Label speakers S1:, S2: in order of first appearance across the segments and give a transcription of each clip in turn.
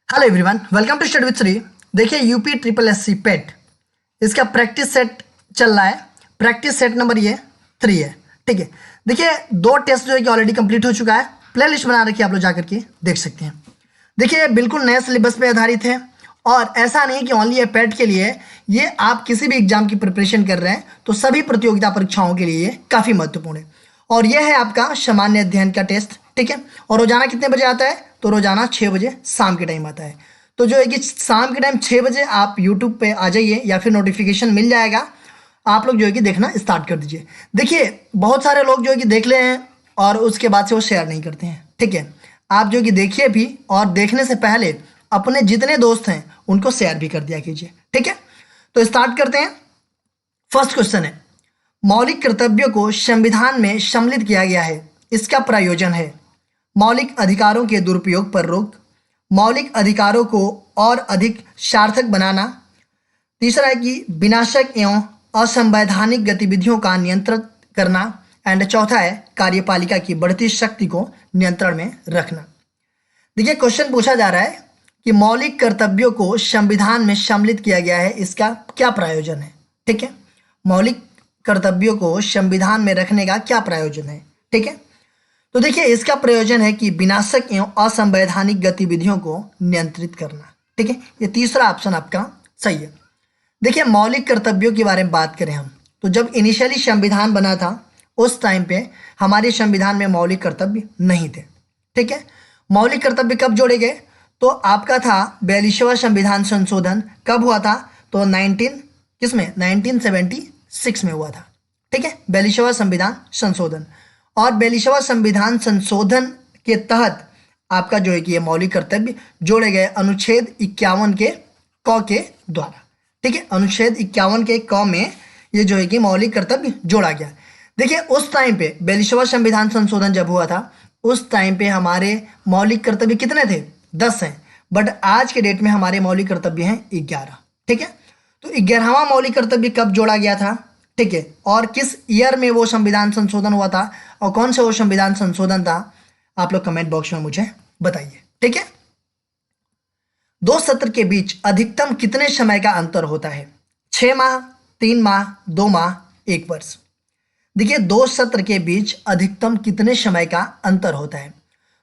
S1: Hello everyone, welcome to study with Shri. देखिए UP triple S C PET इसका practice set चल रहा है। प्रैक्टिस सेट नंबर ये 3 है। ठीक है, देखिए 2 टेस्ट जो है कि ऑलरेडी कंप्लीट हो चुका है। प्ले लिस्ट बना रखी है, आप लोग जाकर के देख सकते हैं। देखिए बिल्कुल नए सिलेबस पे आधारित है और ऐसा नहीं कि ओनली ये पेट के लिए, ये आप किसी भी एग्जाम की प्रिपरेशन कर रहे हैं तो सभी प्रतियोगिता परीक्षाओं के लिए ये काफ़ी महत्वपूर्ण है। और यह है आपका सामान्य अध्ययन का टेस्ट। ठीक है, और रोजाना कितने बजे आता है? तो रोजाना 6 बजे शाम के टाइम आता है। तो जो है कि शाम के टाइम 6 बजे आप यूट्यूब पे आ जाइए या फिर नोटिफिकेशन मिल जाएगा, आप लोग जो है कि देखना स्टार्ट कर दीजिए। देखिए बहुत सारे लोग जो है कि देख ले हैं और उसके बाद से वो शेयर नहीं करते हैं। ठीक है, आप जो कि देखिए भी और देखने से पहले अपने जितने दोस्त हैं उनको शेयर भी कर दिया कीजिए। ठीक है, तो स्टार्ट करते हैं। फर्स्ट क्वेश्चन है, मौलिक कर्तव्यों को संविधान में सम्मिलित किया गया है, इसका प्रयोजन है मौलिक अधिकारों के दुरुपयोग पर रोक, मौलिक अधिकारों को और अधिक सार्थक बनाना, तीसरा है कि विनाशक एवं असंवैधानिक गतिविधियों का नियंत्रण करना, एंड चौथा है कार्यपालिका की बढ़ती शक्ति को नियंत्रण में रखना। देखिए क्वेश्चन पूछा जा रहा है कि मौलिक कर्तव्यों को संविधान में सम्मिलित किया गया है, इसका क्या प्रयोजन है। ठीक है, मौलिक कर्तव्यों को संविधान में रखने का क्या प्रयोजन है। ठीक है, तो देखिए इसका प्रयोजन है कि विनाशक एवं असंवैधानिक गतिविधियों को नियंत्रित करना। ठीक है, ये तीसरा ऑप्शन आपका सही है। देखिए मौलिक कर्तव्यों के बारे में बात करें हम, तो जब इनिशियली संविधान बना था उस टाइम पे हमारे संविधान में मौलिक कर्तव्य नहीं थे। ठीक है, मौलिक कर्तव्य कब जोड़े गए? तो आपका था 42वां संविधान संशोधन। कब हुआ था? तो 1976 में हुआ था। ठीक है, 42वां संविधान संशोधन। और 42वां संविधान संशोधन के तहत आपका जो है कि ये मौलिक कर्तव्य जोड़े गए अनुच्छेद 51 के क के द्वारा। ठीक है, अनुच्छेद 51 के क में ये जो है कि मौलिक कर्तव्य जोड़ा गया। देखिए उस टाइम पे 42वां संविधान संशोधन जब हुआ था उस टाइम पे हमारे मौलिक कर्तव्य कितने थे? 10 हैं, बट आज के डेट में हमारे मौलिक कर्तव्य हैं 11। ठीक है, तो 11वां मौलिक कर्तव्य कब जोड़ा गया था? ठीक है, और किस ईयर में वो संविधान संशोधन हुआ था और कौन सा वो संविधान संशोधन था, आप लोग कमेंट बॉक्स में मुझे बताइए। ठीक है, 2 सत्र के बीच अधिकतम कितने समय का अंतर होता है? 6 माह, 3 माह, 2 माह, 1 वर्ष। देखिए 2 सत्र के बीच अधिकतम कितने समय का अंतर होता है?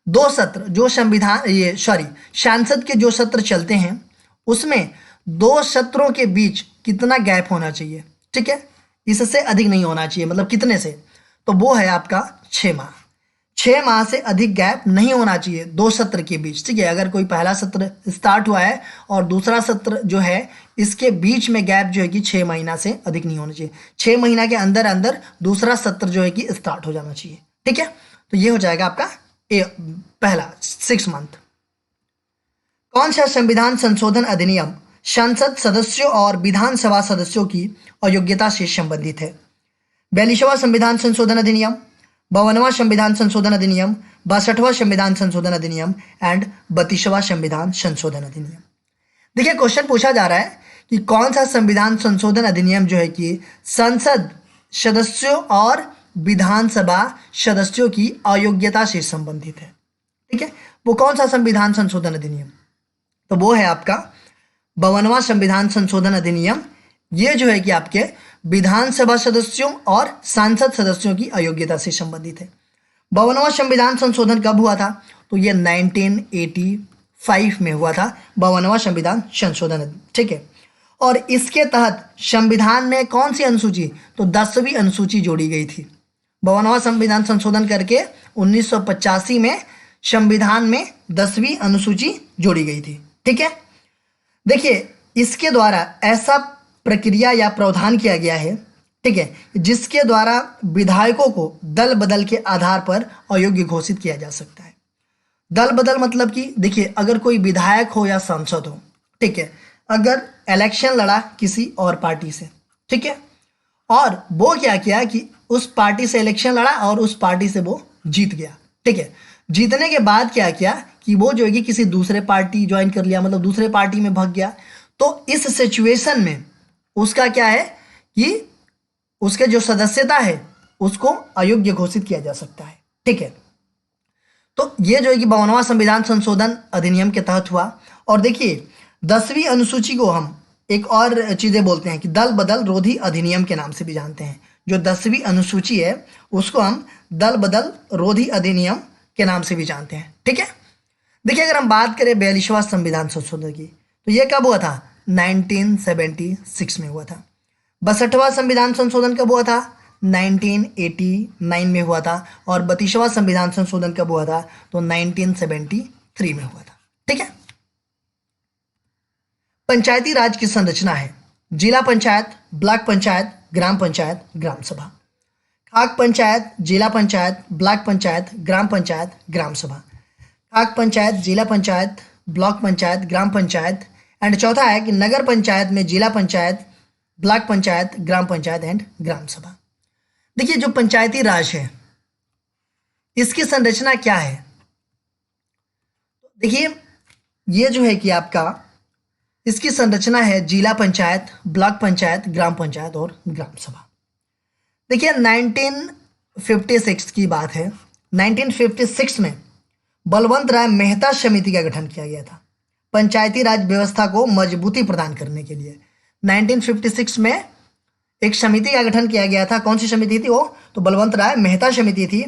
S1: 2 सत्र जो सांसद के जो सत्र चलते हैं उसमें 2 सत्रों के बीच कितना गैप होना चाहिए? ठीक है, इससे अधिक नहीं होना चाहिए। मतलब कितने से? तो वो है आपका 6 माह। 6 माह से अधिक गैप नहीं होना चाहिए 2 सत्र के बीच। ठीक है, अगर कोई पहला सत्र स्टार्ट हुआ है और दूसरा सत्र जो है इसके बीच में गैप जो है कि 6 महीना से अधिक नहीं होना चाहिए। 6 महीना के अंदर अंदर दूसरा सत्र जो है कि स्टार्ट हो जाना चाहिए। ठीक है, तो ये हो जाएगा आपका पहला 6 मंथ। कौन सा संविधान संशोधन अधिनियम संसद सदस्यों और विधानसभा सदस्यों की अयोग्यता से संबंधित है? 42वां संविधान संशोधन अधिनियम, 52वां संविधान संशोधन अधिनियम, 62वां संविधान संशोधन अधिनियम एंड 32वां संविधान संशोधन अधिनियम। देखिए क्वेश्चन पूछा जा रहा है कि कौन सा संविधान संशोधन अधिनियम जो है कि संसद सदस्यों और विधानसभा सदस्यों की अयोग्यता से संबंधित है। ठीक है, वो कौन सा संविधान संशोधन अधिनियम? तो वो है आपका 52वां संविधान संशोधन अधिनियम। ये जो है कि आपके विधानसभा सदस्यों और सांसद सदस्यों की अयोग्यता से संबंधित है। 52वां संविधान संशोधन कब हुआ था? तो ये 1985 में हुआ था 52वां संविधान संशोधन। ठीक है, और इसके तहत संविधान में कौन सी अनुसूची? तो 10वीं अनुसूची जोड़ी गई थी। 52वां संविधान संशोधन करके 1985 में संविधान में 10वीं अनुसूची जोड़ी गई थी। ठीक है, देखिए इसके द्वारा ऐसा प्रक्रिया या प्रावधान किया गया है, ठीक है, जिसके द्वारा विधायकों को दल बदल के आधार पर अयोग्य घोषित किया जा सकता है। दल बदल मतलब कि देखिए अगर कोई विधायक हो या सांसद हो, ठीक है, अगर इलेक्शन लड़ा किसी और पार्टी से, ठीक है, और वो क्या किया कि उस पार्टी से इलेक्शन लड़ा और उस पार्टी से वो जीत गया। ठीक है, जीतने के बाद क्या किया कि वो जो है कि किसी दूसरे पार्टी ज्वाइन कर लिया, मतलब दूसरे पार्टी में भाग गया। तो इस सिचुएशन में उसका क्या है कि उसके जो सदस्यता है उसको अयोग्य घोषित किया जा सकता है। ठीक है, तो ये जो है कि 52वां संविधान संशोधन अधिनियम के तहत हुआ। और देखिए 10वीं अनुसूची को हम एक और चीज़ें बोलते हैं कि दल बदल रोधी अधिनियम के नाम से भी जानते हैं। जो 10वीं अनुसूची है उसको हम दल बदल रोधी अधिनियम के नाम से भी जानते हैं। ठीक है, देखिए अगर हम बात करें 42वां संविधान संशोधन की तो ये कब हुआ था? 1976 में हुआ था। 62वां संविधान संशोधन कब हुआ था? 1989 में हुआ था। और 32वां संविधान संशोधन कब हुआ था? तो 1973 में हुआ था। ठीक है, पंचायती राज की संरचना है जिला पंचायत, ब्लॉक पंचायत, ग्राम पंचायत, ग्राम सभा। खाक पंचायत, जिला पंचायत, ब्लॉक पंचायत, ग्राम पंचायत, ग्राम सभा। खाक पंचायत, जिला पंचायत, ब्लॉक पंचायत, ग्राम पंचायत। एंड चौथा है कि नगर पंचायत में जिला पंचायत, ब्लॉक पंचायत, ग्राम पंचायत एंड ग्राम सभा। देखिए जो पंचायती राज है इसकी संरचना क्या है? देखिए ये जो है कि आपका इसकी संरचना है जिला पंचायत, ब्लॉक पंचायत, ग्राम पंचायत और ग्राम सभा। देखिए 1956 की बात है। 1956 में बलवंत राय मेहता समिति का गठन किया गया था पंचायती राज व्यवस्था को मजबूती प्रदान करने के लिए। 1956 में एक समिति का गठन किया गया था। कौन सी समिति थी वो? तो बलवंत राय मेहता समिति थी।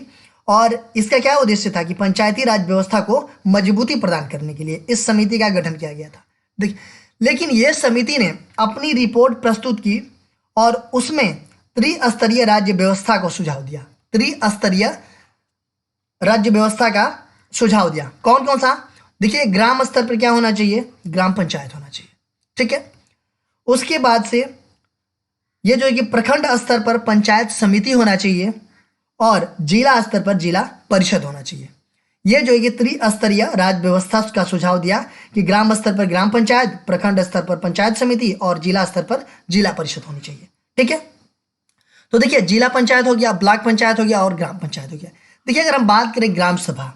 S1: और इसका क्या उद्देश्य था कि पंचायती राज व्यवस्था को मजबूती प्रदान करने के लिए इस समिति का गठन किया गया था। देखिए लेकिन यह समिति ने अपनी रिपोर्ट प्रस्तुत की और उसमें त्रिस्तरीय राज्य व्यवस्था को सुझाव दिया। त्रिस्तरीय राज्य व्यवस्था का सुझाव दिया। कौन कौन सा? देखिए ग्राम स्तर पर क्या होना चाहिए? ग्राम पंचायत होना चाहिए। ठीक है, उसके बाद से ये जो है कि प्रखंड स्तर पर पंचायत समिति होना चाहिए और जिला स्तर पर जिला परिषद होना चाहिए। ये जो है कि त्रिस्तरीय राज्य व्यवस्था का सुझाव दिया कि ग्राम स्तर पर ग्राम पंचायत, प्रखंड स्तर पर पंचायत समिति और जिला स्तर पर जिला परिषद होनी चाहिए। ठीक है, तो देखिए जिला पंचायत हो गया, ब्लॉक पंचायत हो गया और ग्राम पंचायत हो गया। देखिए अगर हम बात करें ग्राम सभा,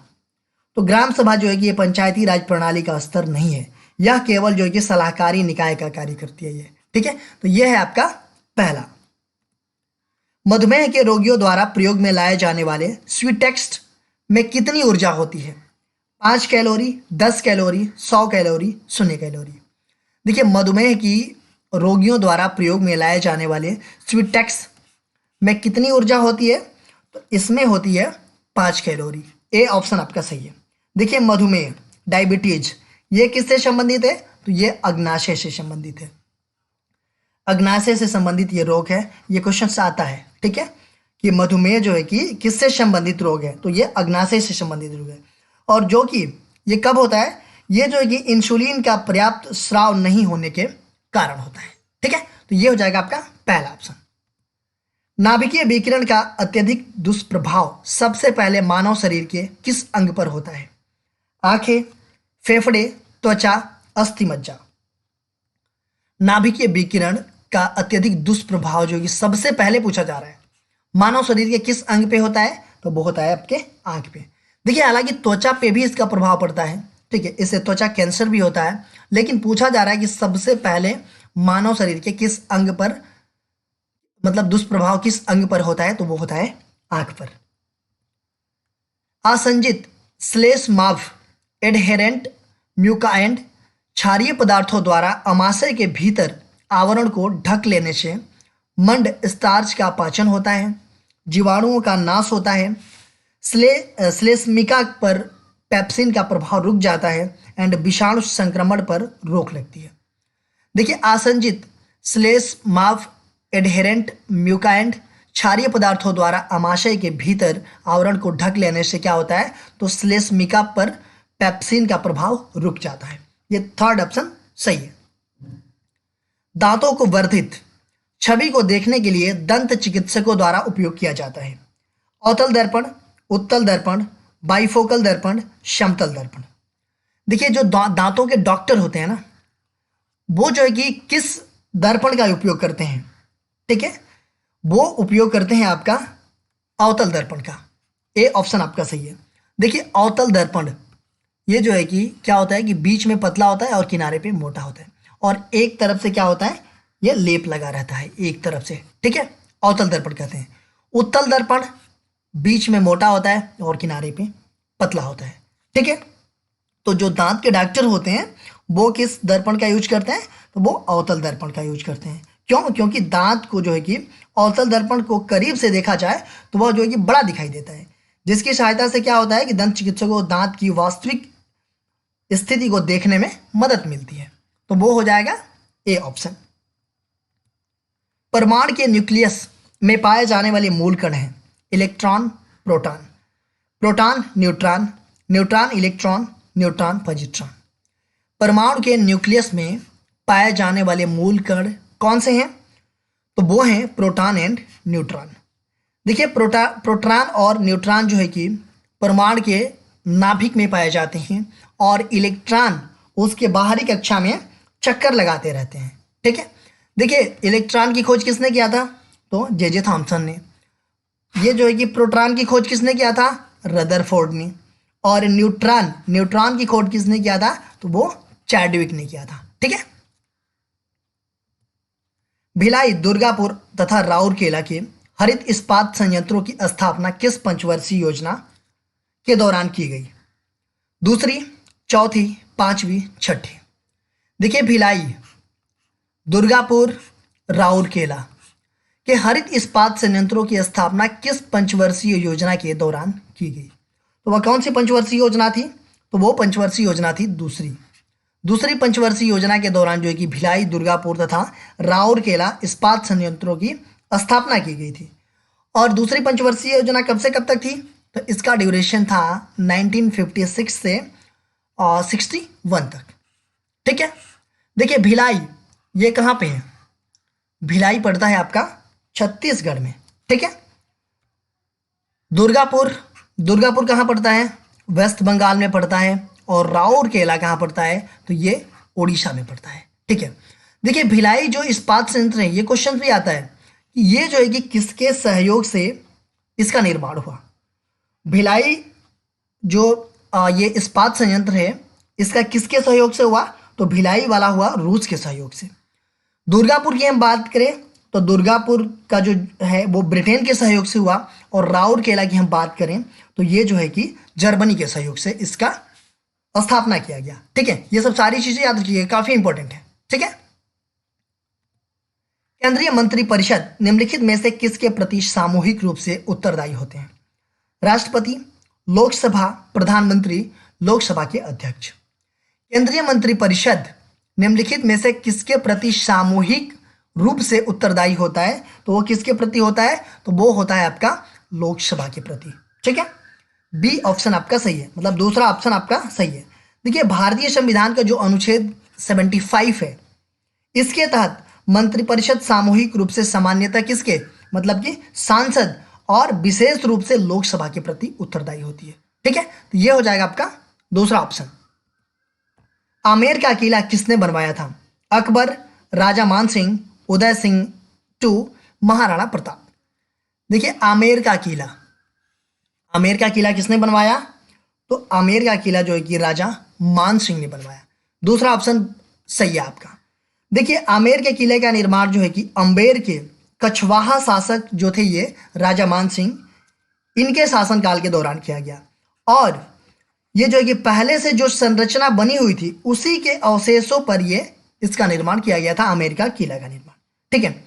S1: तो ग्राम सभा जो है कि ये पंचायती राज प्रणाली का स्तर नहीं है। यह केवल जो है कि सलाहकारी निकाय का कार्य करती है ये। ठीक है, तो यह है आपका पहला। मधुमेह के रोगियों द्वारा प्रयोग में लाए जाने वाले स्वीटेक्स में कितनी ऊर्जा होती है? 5 कैलोरी, 10 कैलोरी, 100 कैलोरी, 0 कैलोरी। देखिए मधुमेह की रोगियों द्वारा प्रयोग में लाए जाने वाले स्वीटेक्स में कितनी ऊर्जा होती है? तो इसमें होती है 5 कैलोरी। ए ऑप्शन आपका सही है। देखिए मधुमेह, डायबिटीज, ये किससे संबंधित है? तो ये अग्नाशय से संबंधित है। अग्नाशय से संबंधित ये रोग है। ये क्वेश्चन से आता है। ठीक है, कि मधुमेह जो है कि किससे संबंधित रोग है? तो ये अग्नाशय से संबंधित रोग है। और जो कि ये कब होता है? ये जो है कि इंसुलिन का पर्याप्त स्राव नहीं होने के कारण होता है। ठीक है, तो ये हो जाएगा आपका पहला ऑप्शन। नाभिकीय विकिरण का अत्यधिक दुष्प्रभाव सबसे पहले मानव शरीर के किस अंग पर होता है? आंखें, फेफड़े, त्वचा, अस्थि मज्जा। नाभिकीय विकिरण का अत्यधिक दुष्प्रभाव जो कि सबसे पहले पूछा जा रहा है मानव शरीर के किस अंग पे होता है? तो वो होता है आपके आंख पे। देखिए हालांकि त्वचा पे भी इसका प्रभाव पड़ता है। ठीक है, इससे त्वचा कैंसर भी होता है, लेकिन पूछा जा रहा है कि सबसे पहले मानव शरीर के किस अंग पर, मतलब दुष्प्रभाव किस अंग पर होता है? तो वो होता है आंख पर। असंजित श्लेष्माभ एडहेरेंट म्यूकाएंड क्षारीय पदार्थों द्वारा अमाशय के भीतर आवरण को ढक लेने से मंड स्टार्च का पाचन होता है, जीवाणुओं का नाश होता है, श्लेष्मिका पर पेप्सिन का प्रभाव रुक जाता है एंड विषाणु संक्रमण पर रोक लगती है। देखिए आसंजित श्लेष्माभ एडहेरेंट म्यूकाएंड क्षारीय पदार्थों द्वारा अमाशय के भीतर आवरण को ढक लेने से क्या होता है? तो श्लेष्मिका पर पेप्सिन का प्रभाव रुक जाता है। ये थर्ड ऑप्शन सही है। दांतों को वर्धित छवि को देखने के लिए दंत चिकित्सकों द्वारा उपयोग किया जाता है। अवतल दर्पण, उत्तल दर्पण, बाइफोकल दर्पण, समतल दर्पण। देखिए जो दांतों के डॉक्टर होते हैं ना, वो जो है कि किस दर्पण का उपयोग करते हैं? ठीक है, वो उपयोग करते हैं आपका अवतल दर्पण का। ए ऑप्शन आपका सही है। देखिए अवतल दर्पण ये जो है कि क्या होता है कि बीच में पतला होता है और किनारे पे मोटा होता है, और एक तरफ से क्या होता है? ये लेप लगा रहता है एक तरफ से। ठीक है, अवतल दर्पण कहते हैं। उत्तल दर्पण बीच में मोटा होता है और किनारे पे पतला होता है। ठीक है, तो जो दांत के डॉक्टर होते हैं वो किस दर्पण का यूज करते हैं, तो वो अवतल दर्पण का यूज करते हैं। क्यों? क्योंकि दांत को जो है कि अवतल दर्पण को करीब से देखा जाए तो वह जो है कि बड़ा दिखाई देता है, जिसकी सहायता से क्या होता है कि दंत चिकित्सकों को दांत की वास्तविक स्थिति को देखने में मदद मिलती है। तो वो हो जाएगा ए ऑप्शन। परमाणु के न्यूक्लियस में पाए जाने वाले मूल कण हैं electron, proton, proton neutron, neutron electron, neutron positron. परमाणु के न्यूक्लियस में पाए जाने वाले मूल कण कौन से हैं, तो वो हैं प्रोटॉन एंड न्यूट्रॉन। देखिए प्रोटॉन और न्यूट्रॉन जो है कि परमाणु के नाभिक में पाए जाते हैं और इलेक्ट्रॉन उसके बाहरी कक्षा में चक्कर लगाते रहते हैं। ठीक है, देखिए इलेक्ट्रॉन की खोज किसने किया था, तो जे थॉमसन ने। ये जो है कि प्रोटॉन की खोज किसने किया था, रदरफोर्ड ने। और न्यूट्रॉन की खोज किसने किया था, तो वो चैडविक ने किया था। ठीक है, भिलाई, दुर्गापुर तथा राउरकेला के हरित इस्पात संयंत्रों की स्थापना किस पंचवर्षीय योजना के दौरान की गई, दूसरी, चौथी, पांचवी, छठी। देखिए भिलाई, दुर्गापुर, राउरकेला के हरित इस्पात संयंत्रों की स्थापना किस पंचवर्षीय योजना के दौरान की गई, तो वह कौन सी पंचवर्षीय योजना थी, तो वो पंचवर्षीय योजना थी दूसरी पंचवर्षीय योजना के दौरान जो है कि भिलाई, दुर्गापुर तथा राउरकेला इस्पात संयंत्रों की स्थापना की गई थी। और दूसरी पंचवर्षीय योजना कब से कब तक थी, तो इसका ड्यूरेशन था 1956 से 61 तक। ठीक है, देखिए भिलाई ये कहाँ पे है, भिलाई पड़ता है आपका छत्तीसगढ़ में। ठीक है, दुर्गापुर कहाँ पड़ता है, वेस्ट बंगाल में पड़ता है। और राउरकेला कहाँ पड़ता है, तो ये उड़ीसा में पड़ता है। ठीक है, देखिए भिलाई जो इस्पात संयंत्र है, ये क्वेश्चन भी आता है कि ये जो है कि किसके सहयोग से इसका निर्माण हुआ। भिलाई जो ये इस्पात संयंत्र है, इसका किसके सहयोग से हुआ, तो भिलाई वाला हुआ रूस के सहयोग से। दुर्गापुर की हम बात करें तो दुर्गापुर का जो है वो ब्रिटेन के सहयोग से हुआ। और राउरकेला की हम बात करें तो ये जो है कि जर्मनी के सहयोग से इसका स्थापना किया गया। ठीक है, ये सब सारी चीजें याद रखिए, काफी इंपॉर्टेंट है। ठीक है, केंद्रीय मंत्रिपरिषद निम्नलिखित में से किसके प्रति सामूहिक रूप से उत्तरदायी होते हैं, राष्ट्रपति, लोकसभा, प्रधानमंत्री, लोकसभा के अध्यक्ष। केंद्रीय मंत्रिपरिषद निम्नलिखित में से किसके प्रति सामूहिक रूप से उत्तरदायी होता है, तो वो किसके प्रति होता है, तो वो होता है आपका लोकसभा के प्रति। ठीक है, बी ऑप्शन आपका सही है, मतलब दूसरा ऑप्शन आपका सही है। देखिए भारतीय संविधान का जो अनुच्छेद 75 है, इसके तहत मंत्रिपरिषद सामूहिक रूप से सामान्यतः किसके, मतलब कि सांसद और विशेष रूप से लोकसभा के प्रति उत्तरदायी होती है। ठीक है, तो ये हो जाएगा आपका दूसरा ऑप्शन। आमेर का किला किसने बनवाया था, अकबर, राजा मान सिंह, उदय सिंह टू, महाराणा प्रताप। देखिए आमेर का किला किसने बनवाया, तो आमेर का किला जो है कि राजा मान सिंह ने बनवाया। दूसरा ऑप्शन सही है आपका। देखिए आमेर के किले का निर्माण जो है कि अंबेर के कछवाहा शासक जो थे ये राजा मान सिंह, इनके शासनकाल के दौरान किया गया। और ये जो है कि पहले से जो संरचना बनी हुई थी उसी के अवशेषों पर ये इसका निर्माण किया गया था, आमेर का किला का निर्माण। ठीक है,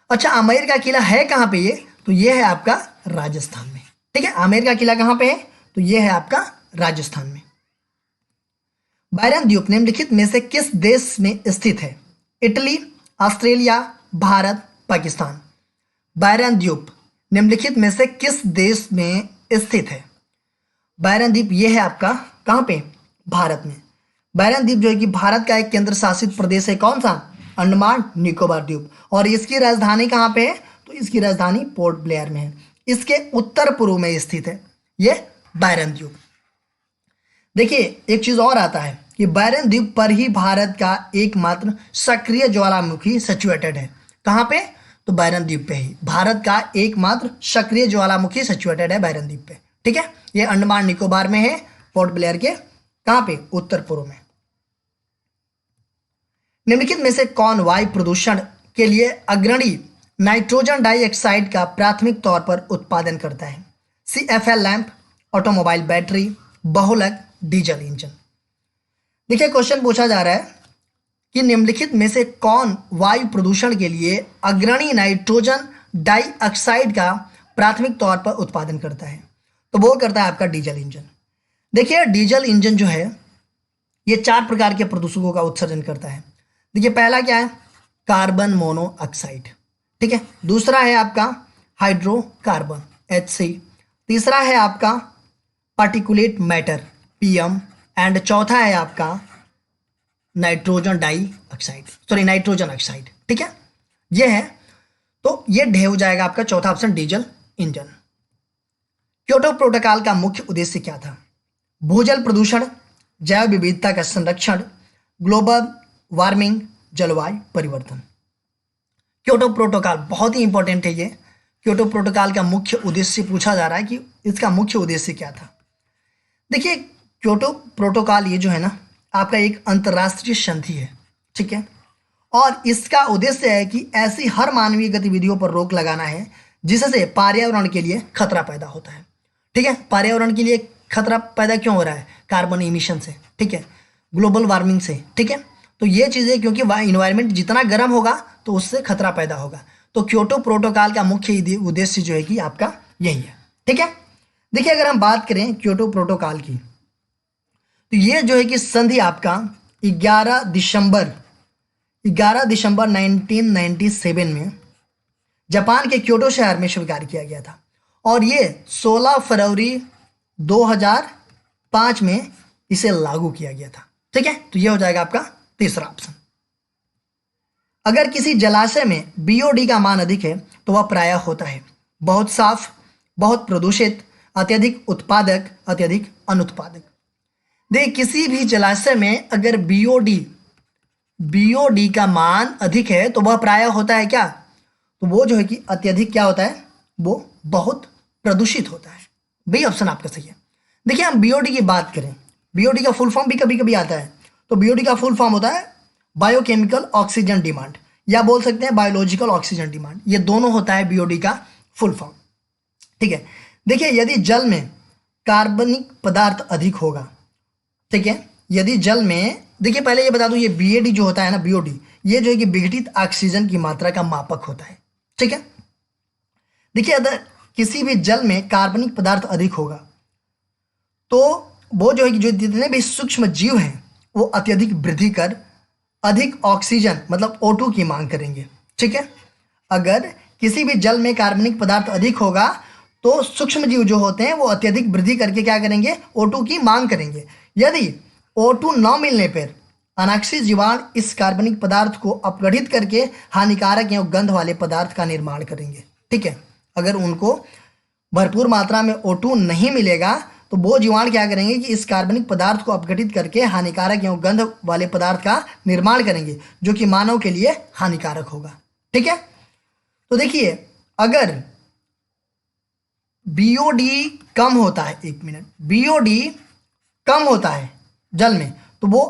S1: अच्छा आमेर का किला है कहाँ पे ये, तो ये है आपका राजस्थान में। ठीक है, आमेर का किला कहाँ पे है, तो ये है आपका राजस्थान में। बायरन द्वीप निम्नलिखित में से किस देश में स्थित है, Italy, Australia, Bharat, Pakistan. Byron द्वीप निम्नलिखित में से किस देश में स्थित है, बायरन द्वीप ये है आपका कहाँ पे, भारत में। बायरन द्वीप जो है कि भारत का एक केंद्र शासित प्रदेश है, कौन सा, अंडमान निकोबार द्वीप। और इसकी राजधानी कहाँ पे है, तो इसकी राजधानी पोर्ट ब्लेयर में है। इसके उत्तर पूर्व में स्थित है ये बायरन द्वीप। देखिए एक चीज और आता है कि बायरन द्वीप पर ही भारत का एकमात्र सक्रिय ज्वालामुखी सिचुएटेड है। कहाँ पे, तो बायरन द्वीप पे ही भारत का एकमात्र सक्रिय ज्वालामुखी सिचुएटेड है बायरन द्वीप पे। ठीक है, ये अंडमान निकोबार में है, पोर्ट ब्लेयर के कहाँ पे, उत्तर पूर्व में। निम्नलिखित में से कौन वायु प्रदूषण के लिए अग्रणी नाइट्रोजन डाइऑक्साइड का प्राथमिक तौर पर उत्पादन करता है, CFL लैंप, ऑटोमोबाइल बैटरी, बहुलक डीजल इंजन। देखिए क्वेश्चन पूछा जा रहा है कि निम्नलिखित में से कौन वायु प्रदूषण के लिए अग्रणी नाइट्रोजन डाइऑक्साइड का प्राथमिक तौर पर उत्पादन करता है? तो वो करता है आपका डीजल इंजन। देखिए डीजल इंजन जो है ये 4 प्रकार के प्रदूषकों का उत्सर्जन करता है। देखिए पहला क्या है? कार्बन मोनोऑक्साइड, ठीक है। दूसरा है आपका हाइड्रोकार्बन HC। तीसरा है आपका पार्टिकुलेट मैटर PM। एंड चौथा है आपका nitrogen dioxide, sorry nitrogen oxide, ठीक है। ये है, तो ये ढे हो जाएगा आपका चौथा option diesel engine. Kyoto protocol का मुख्य उद्देश्य क्या था? भूजल प्रदूषण, जैव विविधता का संरक्षण, ग्लोबल वार्मिंग, जलवायु परिवर्तन। क्योटो प्रोटोकॉल बहुत ही इंपॉर्टेंट है। ये क्योटो प्रोटोकॉल का मुख्य उद्देश्य पूछा जा रहा है कि इसका मुख्य उद्देश्य क्या था। देखिए क्योटो प्रोटोकॉल ये जो है ना आपका एक अंतर्राष्ट्रीय संधि है, ठीक है। और इसका उद्देश्य है कि ऐसी हर मानवीय गतिविधियों पर रोक लगाना है जिससे पर्यावरण के लिए खतरा पैदा होता है, ठीक है। पर्यावरण के लिए खतरा पैदा क्यों हो रहा है? कार्बन इमिशन से, ठीक है, ग्लोबल वार्मिंग से, ठीक है। तो ये चीज़ें क्योंकि इन्वायरमेंट जितना गर्म होगा तो उससे खतरा पैदा होगा। तो क्योटो प्रोटोकॉल का मुख्य उद्देश्य जो है कि आपका यही है, ठीक है। देखिए अगर हम बात करें क्योटो प्रोटोकॉल की तो ये जो है कि संधि आपका 11 दिसंबर 1997 में जापान के क्योटो शहर में स्वीकार किया गया था और ये 16 फरवरी 2005 में इसे लागू किया गया था, ठीक है। तो ये हो जाएगा आपका तीसरा ऑप्शन। अगर किसी जलाशय में BOD का मान अधिक है तो वह प्रायः होता है बहुत साफ, बहुत प्रदूषित, अत्यधिक उत्पादक, अत्यधिक अनुत्पादक। देखिए किसी भी जलाशय में अगर BOD का मान अधिक है तो वह प्रायः होता है क्या? तो वो जो है कि अत्यधिक क्या होता है? वो बहुत प्रदूषित होता है। बी ऑप्शन आपका सही है। देखिए हम BOD की बात करें, BOD का फुल फॉर्म भी कभी कभी आता है। तो BOD का फुल फॉर्म होता है बायोकेमिकल ऑक्सीजन डिमांड, या बोल सकते हैं बायोलॉजिकल ऑक्सीजन डिमांड। ये दोनों होता है BOD का फुल फॉर्म, ठीक है। देखिए यदि जल में कार्बनिक पदार्थ अधिक होगा, ठीक है, यदि जल में, देखिए पहले ये बता दूं ये BAD जो होता है ना BOD, ये जो है कि विघटित ऑक्सीजन की मात्रा का मापक होता है, ठीक है। देखिए अगर किसी भी जल में कार्बनिक पदार्थ अधिक होगा तो वो जो है कि जो जितने भी सूक्ष्म जीव हैं वो अत्यधिक वृद्धि कर अधिक ऑक्सीजन मतलब O2 की मांग करेंगे, ठीक है। अगर किसी भी जल में कार्बनिक पदार्थ अधिक होगा तो सूक्ष्म जीव जो होते हैं वो अत्यधिक वृद्धि करके क्या करेंगे? O2 की मांग करेंगे। यदि O2 न मिलने पर अनाक्षी जीवाणु इस कार्बनिक पदार्थ को अपघटित करके हानिकारक एवं गंध वाले पदार्थ का निर्माण करेंगे, ठीक है। अगर उनको भरपूर मात्रा में O2 नहीं मिलेगा तो वो जीवाणु क्या करेंगे कि इस कार्बनिक पदार्थ को अपघटित करके हानिकारक एवं गंध वाले पदार्थ का निर्माण करेंगे जो कि मानव के लिए हानिकारक होगा, ठीक है। तो देखिए अगर BOD कम होता है, एक मिनट, BOD कम होता है जल में तो वो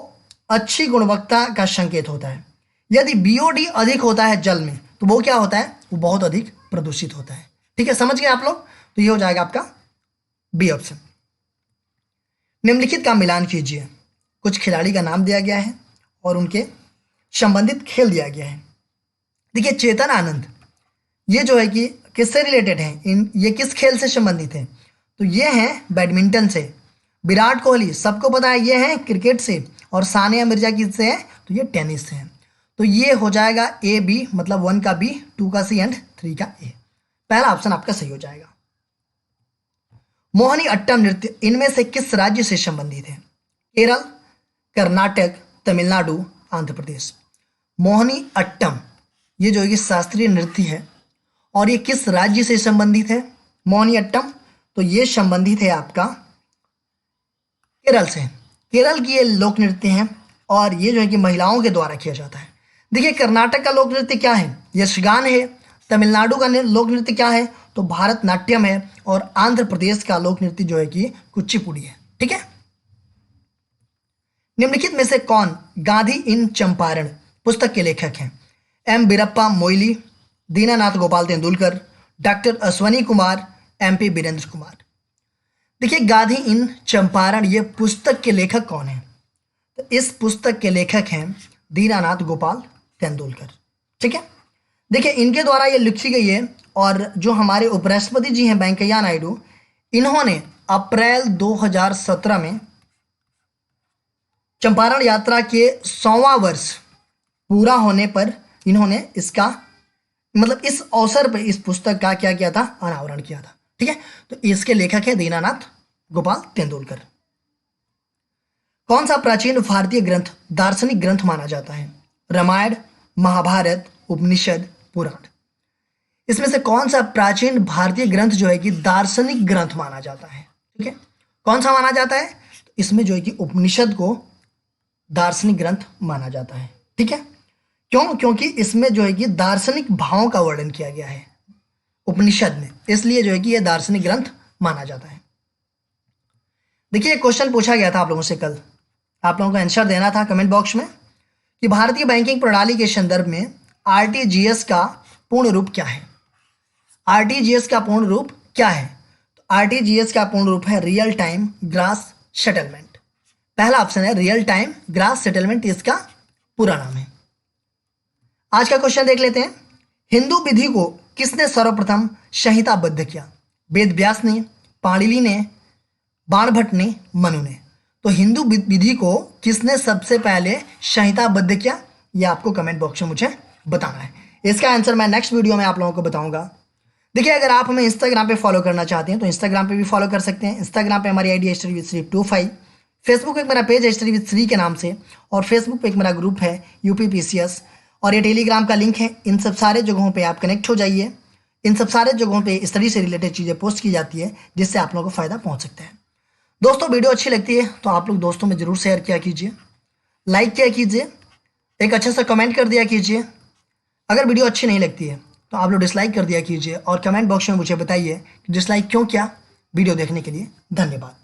S1: अच्छी गुणवत्ता का संकेत होता है। यदि BOD अधिक होता है जल में तो वो क्या होता है? वो बहुत अधिक प्रदूषित होता है, ठीक है। समझ गए आप लोग? तो ये हो जाएगा आपका बी ऑप्शन। निम्नलिखित का मिलान कीजिए। कुछ खिलाड़ी का नाम दिया गया है और उनके संबंधित खेल दिया गया है। देखिए चेतन आनंद ये जो है कि किससे रिलेटेड हैं? ये किस खेल से संबंधित हैं? तो ये हैं बैडमिंटन से। विराट कोहली सबको पता है ये हैं क्रिकेट से, और सानिया मिर्जा किससे है? तो ये टेनिस से हैं। तो ये हो जाएगा AB, मतलब 1 का B, 2 का C एंड 3 का A। पहला ऑप्शन आपका सही हो जाएगा। मोहिनी अट्टम नृत्य इनमें से किस राज्य से संबंधित है? केरल, कर्नाटक, तमिलनाडु, आंध्र प्रदेश। मोहिनी अट्टम ये जो है शास्त्रीय नृत्य है और ये किस राज्य से संबंधित है? मोहिनी अट्टम तो ये संबंधित है आपका केरल से। केरल की ये लोक नृत्य है और ये जो है कि महिलाओं के द्वारा किया जाता है। देखिए कर्नाटक का लोक नृत्य क्या है? यक्षगान है। तमिलनाडु का लोक नृत्य क्या है? तो भारतनाट्यम है। और आंध्र प्रदेश का लोक नृत्य जो है कि कुचिपुड़ी है, ठीक है। निम्नलिखित में से कौन गांधी इन चंपारण पुस्तक के लेखक हैं? M Veerappa Moily, Dinanath Gopal Tendulkar, doctor Ashwani Kumar, MP Virendra Kumar. देखिए, गांधी इन चंपारण ये पुस्तक के लेखक कौन है? तो इस पुस्तक के लेखक हैं दीनानाथ गोपाल तेंदुलकर। ठीक है, देखिए इनके द्वारा ये लिखी गई है और जो हमारे उपराष्ट्रपति जी हैं वेंकैया नायडू, इन्होंने अप्रैल 2017 में चंपारण यात्रा के 100वां वर्ष पूरा होने पर इन्होंने इसका मतलब इस अवसर पर इस पुस्तक का क्या किया था? अनावरण किया था। ठीक है, तो इसके लेखक है दीनानाथ गोपाल तेंदुलकर। कौन सा प्राचीन भारतीय ग्रंथ दार्शनिक ग्रंथ माना जाता है? रामायण, महाभारत, उपनिषद, पुराण। इसमें से कौन सा प्राचीन भारतीय ग्रंथ जो है कि दार्शनिक ग्रंथ माना जाता है? ठीक है, कौन सा माना जाता है? तो इसमें जो है कि उपनिषद को दार्शनिक ग्रंथ माना जाता है। ठीक है, क्यों? क्योंकि इसमें जो है कि दार्शनिक भावों का वर्णन किया गया है उपनिषद में, इसलिए जो है कि यह दार्शनिक ग्रंथ माना जाता है। देखिए, क्वेश्चन पूछा गया था आप लोगों से कल, आप लोगों को आंसर देना था कमेंट बॉक्स में कि भारतीय बैंकिंग प्रणाली के संदर्भ में आरटीजीएस का पूर्ण रूप क्या है? आरटीजीएस का पूर्ण रूप क्या है? तो आरटीजीएस का पूर्ण रूप है रियल टाइम ग्रास सेटलमेंट। पहला ऑप्शन है रियल टाइम ग्रास सेटलमेंट, इसका पूरा नाम है। आज का क्वेश्चन देख लेते हैं। हिंदू विधि को किसने सर्वप्रथम संहिताबद्ध किया? वेद व्यास ने, पाणिनि ने, बाणभट्ट ने, मनु ने। तो हिंदू विधि को किसने सबसे पहले संहिताबद्ध किया? यह आपको कमेंट बॉक्स में मुझे बताना है। इसका आंसर मैं नेक्स्ट वीडियो में आप लोगों को बताऊंगा। देखिए, अगर आप हमें इंस्टाग्राम पे फॉलो करना चाहते हैं तो इंस्टाग्राम पे भी फॉलो कर सकते हैं। इंस्टाग्राम पे हमारी आईडी है स्टडी विद श्री 25। फेसबुक पे एक मेरा पेज है स्टडी विद श्री के नाम से, और फेसबुक पे एक मेरा ग्रुप है यूपीपीसीएस, और ये टेलीग्राम का लिंक है। इन सब सारे जगहों पे आप कनेक्ट हो जाइए। इन सब सारे जगहों पे स्टडी से रिलेटेड चीज़ें पोस्ट की जाती है जिससे आप लोगों को फ़ायदा पहुंच सकता है। दोस्तों, वीडियो अच्छी लगती है तो आप लोग दोस्तों में ज़रूर शेयर किया कीजिए, लाइक किया कीजिए, एक अच्छा सा कमेंट कर दिया कीजिए। अगर वीडियो अच्छी नहीं लगती है तो आप लोग डिसलाइक कर दिया कीजिए और कमेंट बॉक्स में मुझे बताइए कि डिसलाइक क्यों किया। वीडियो देखने के लिए धन्यवाद।